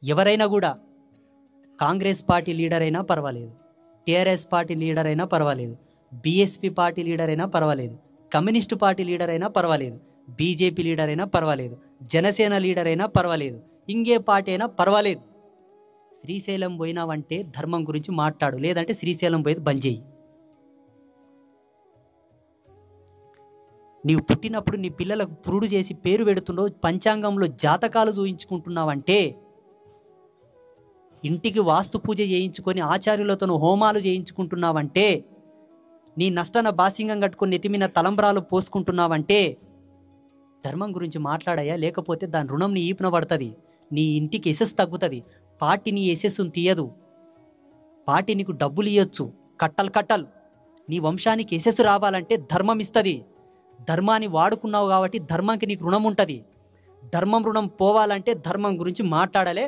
ఎవరైనా కూడా Congress party leader అయినా పర్వాలేదు, టీఆర్ఎస్ పార్టీ లీడర్ అయినా పర్వాలేదు, బీఎస్పీ పార్టీ లీడర్ అయినా పర్వాలేదు, కమ్యూనిస్టు పార్టీ లీడర్ అయినా పర్వాలేదు, బీజేపీ లీడర్ అయినా పర్వాలేదు, జనసేన లీడర్ అయినా పర్వాలేదు, ఇంకే పార్టీ అయినా పర్వాలేదు. శ్రీశైలం పోయినావంటే ధర్మం గురించి మాట్లాడు, లేదంటే శ్రీశైలం పోయేది బంద్ చేయి. నీవు పుట్టినప్పుడు నీ పిల్లలకు పురుడు చేసి పేరు పెడుతుండో పంచాంగంలో జాతకాలు చూయించుకుంటున్నావంటే, ఇంటికి వాస్తు పూజ చేయించుకొని ఆచార్యులతో హోమాలు చేయించుకుంటున్నావంటే, నీ నష్టన బాసింగం కట్టుకొని నెత్తిమిన తలంబ్రాలు పోసుకుంటున్నావంటే ధర్మం గురించి మాట్లాడాయా? లేకపోతే దాని రుణం నీ ఈపున పడుతుంది, నీ ఇంటికి యశస్సు తగ్గుతుంది. పార్టీ నీ యశస్సును తీయదు, పార్టీ నీకు డబ్బులు ఇవ్వచ్చు, కట్టలు. నీ వంశానికి యశస్సు రావాలంటే ధర్మం ఇస్తుంది. ధర్మాన్ని వాడుకున్నావు కాబట్టి ధర్మానికి నీకు రుణం ఉంటుంది. ధర్మం రుణం పోవాలంటే ధర్మం గురించి మాట్లాడాలి.